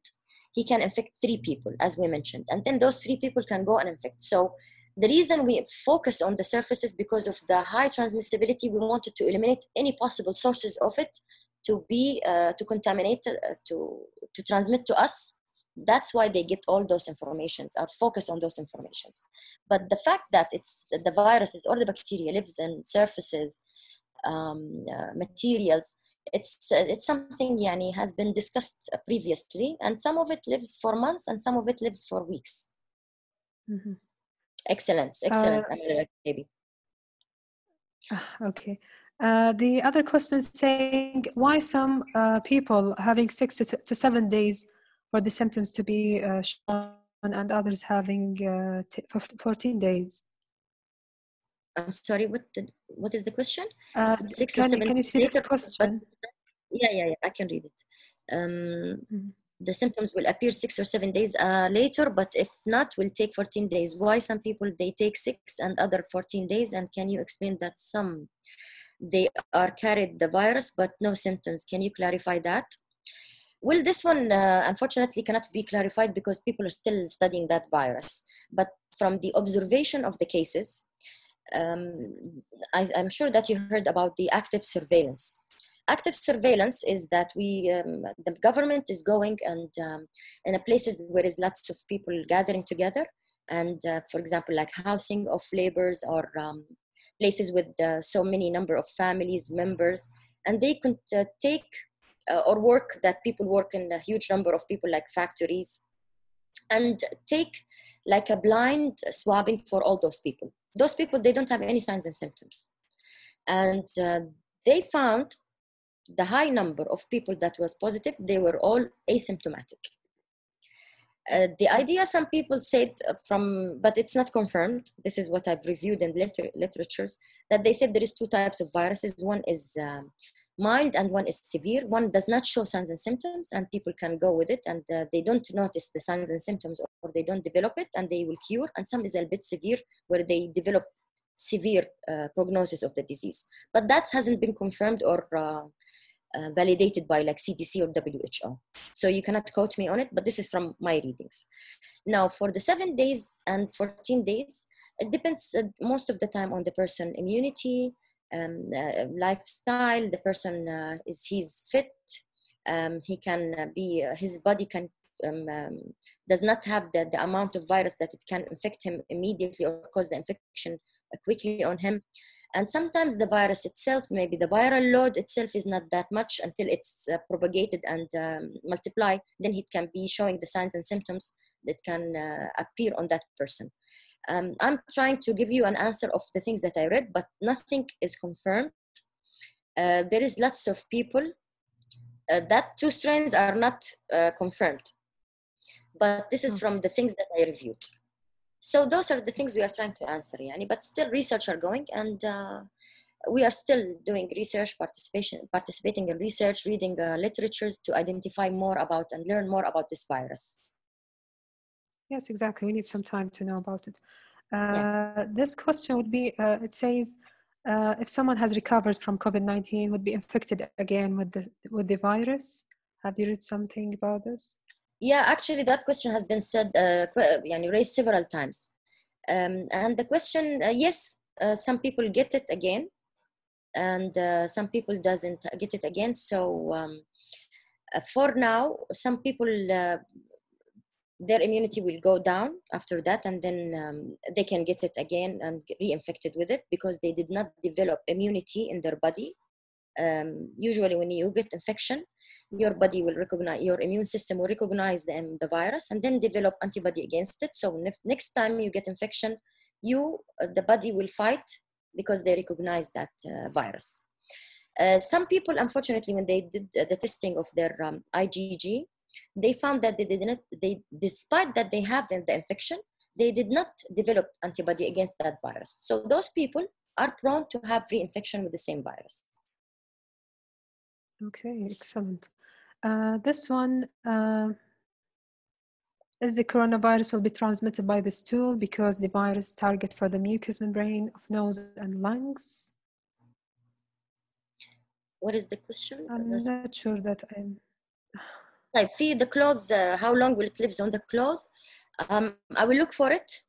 he can infect 3 people, as we mentioned, and then those 3 people can go and infect. So the reason we focus on the surfaces, because of the high transmissibility, we wanted to eliminate any possible sources of it to be to contaminate, to transmit to us. That's why they get all those informations, are focused on those informations. But the fact that it's the virus or the bacteria lives in surfaces, materials, it's something yani has been discussed previously, and some of it lives for months and some of it lives for weeks. Mm-hmm. Excellent, baby. Okay. The other question is saying why some people having 6 to 7 days for the symptoms to be shown, and others having 14 days. I'm sorry, what is the question? 6 or Can 7 you see later, the question? Yeah, I can read it. Mm-hmm. The symptoms will appear 6 or 7 days later, but if not, will take 14 days. Why some people they take 6 and other 14 days? And can you explain that some they are carried the virus but no symptoms? Can you clarify that? Well, this one unfortunately cannot be clarified because people are still studying that virus. But from the observation of the cases, I'm sure that you heard about the active surveillance. Active surveillance is that the government is going and in a places where there's lots of people gathering together, and for example, like housing of laborers or places with so many number of families members, and they could take or work that people work in a huge number of people like factories, and take like a blind swabbing for all those people. Those people, they don't have any signs and symptoms, and they found the high number of people that was positive, they were all asymptomatic. The idea, some people said but it's not confirmed. This is what I've reviewed in literatures, that they said there is 2 types of viruses. One is mild and one is severe. One does not show signs and symptoms and people can go with it, and they don't notice the signs and symptoms, or they don't develop it and they will cure. And some is a bit severe where they develop severe prognosis of the disease. But that hasn't been confirmed or validated by like CDC or WHO. So you cannot quote me on it, but this is from my readings. Now, for the 7 days and 14 days, it depends most of the time on the person immunity, lifestyle. The person he's fit. He can be, his body can does not have the amount of virus that it can infect him immediately or cause the infection quickly on him. And sometimes the virus itself, maybe the viral load itself is not that much until it's propagated and multiply, then it can be showing the signs and symptoms that can appear on that person. I'm trying to give you an answer of the things that I read, but nothing is confirmed. There is lots of people that 2 strains are not confirmed, but this is from the things that I reviewed. So those are the things we are trying to answer, yani, but still research are going, and we are still doing research, participating in research, reading literatures to identify more about and learn more about this virus. Yes, exactly. We need some time to know about it. Yeah. This question would be, it says, if someone has recovered from COVID-19, would be infected again with the virus. Have you read something about this? Yeah, actually that question has been said, raised several times. And the question, yes, some people get it again, and some people doesn't get it again. So for now, some people, their immunity will go down after that, and then they can get it again and get reinfected with it because they did not develop immunity in their body. Usually when you get infection, your body will recognize, your immune system will recognize the virus and then develop antibody against it. So next time you get infection, the body will fight because they recognize that virus. Some people, unfortunately, when they did the testing of their IgG, they found that despite that they have the infection, they did not develop antibody against that virus. So those people are prone to have reinfection with the same virus. Okay, excellent. This one, is the coronavirus will be transmitted by the stool because the virus target for the mucous membrane of nose and lungs? What is the question? I'm not sure that I'm... Like, the clothes, how long will it live on the cloth? I will look for it.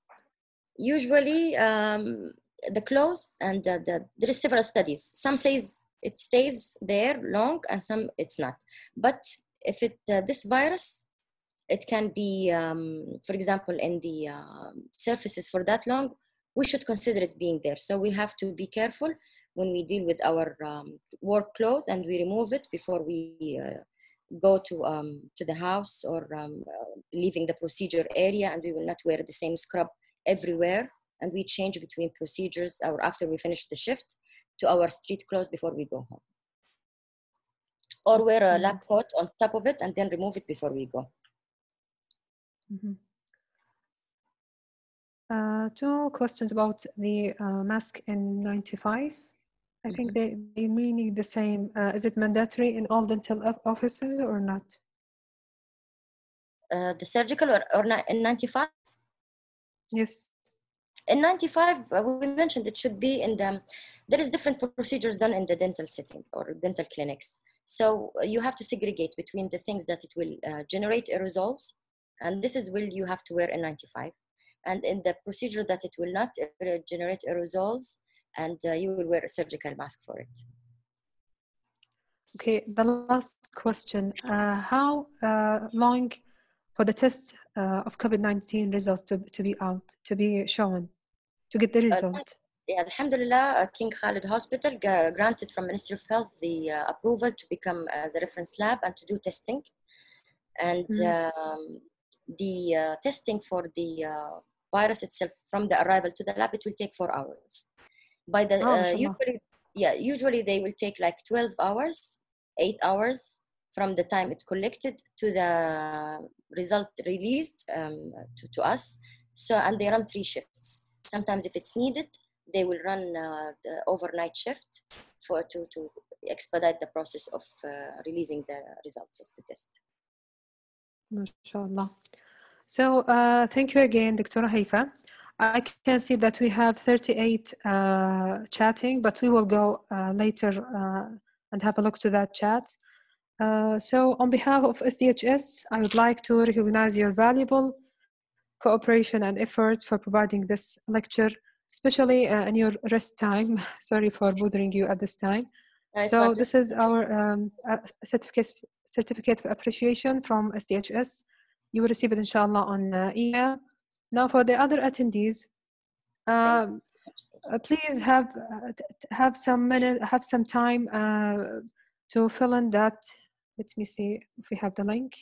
Usually, the cloth and there is several studies. Some says it stays there long, and some it's not. But if this virus, it can be, for example, in the surfaces for that long, we should consider it being there. So we have to be careful when we deal with our work clothes, and we remove it before we go to the house or leaving the procedure area, and we will not wear the same scrub everywhere, and we change between procedures or after we finish the shift to our street clothes before we go home. Or wear a lab coat on top of it and then remove it before we go. Mm-hmm. 2 questions about the mask N95. I think they meaning the same. Is it mandatory in all dental offices or not? The surgical or N95? Yes. N95, we mentioned it should be in there is different procedures done in the dental setting or dental clinics. So you have to segregate between the things that it will generate aerosols, and this is will you have to wear N95. And in the procedure that it will not generate aerosols, and you will wear a surgical mask for it. Okay, the last question. How long for the test of COVID-19 results to be out, to be shown, to get the result? Yeah, Alhamdulillah, King Khaled Hospital granted from Ministry of Health the approval to become as a reference lab and to do testing. And the testing for the virus itself from the arrival to the lab, it will take 4 hours. By the usually they will take like 12 hours, 8 hours from the time it collected to the result released to us. So, and they run 3 shifts. Sometimes if it's needed, they will run the overnight shift to expedite the process of releasing the results of the test. MashaAllah. So thank you again, Dr. Haifa. I can see that we have 38 chatting, but we will go later and have a look to that chat. So on behalf of SDHS, I would like to recognize your valuable cooperation and efforts for providing this lecture, especially in your rest time. Sorry for bothering you at this time. So this is our certificate of appreciation from SDHS. You will receive it, inshallah, on email. Now, for the other attendees, please have some time to fill in that. Let me see if we have the link.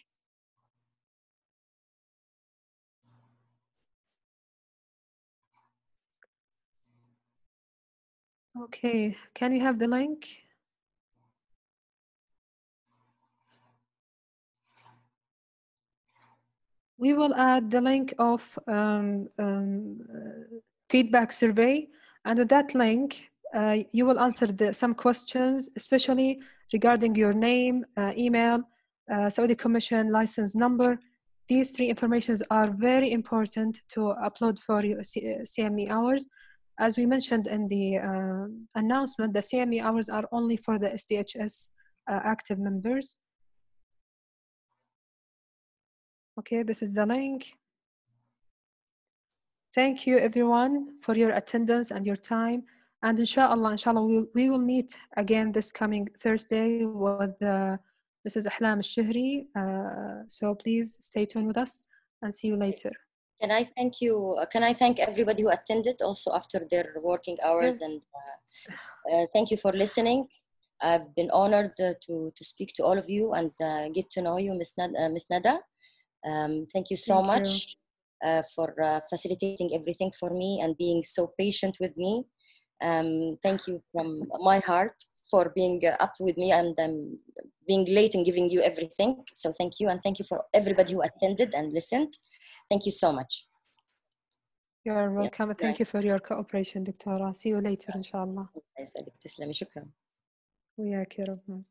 Okay, can we have the link? We will add the link of feedback survey, and with that link, you will answer some questions, especially regarding your name, email, Saudi Commission license number. These 3 informations are very important to upload for your CME hours. As we mentioned in the announcement, the CME hours are only for the SDHS active members. Okay, this is the link. Thank you everyone for your attendance and your time. And inshallah, we will meet again this coming Thursday with Mrs. Ahlam al-Shihri. So please stay tuned with us and see you later. Can I thank you? Can I thank everybody who attended also after their working hours? And thank you for listening. I've been honored to speak to all of you and get to know you, Ms. Nada. Thank you so much for facilitating everything for me and being so patient with me. Thank you from my heart for being up with me and being late in giving you everything. So thank you, and thank you for everybody who attended and listened. Thank you so much. You're welcome. Thank you for your cooperation, دكتورة. See you later إن شاء الله. يسعدك. تسلمي. شكرا. وياك يا رب.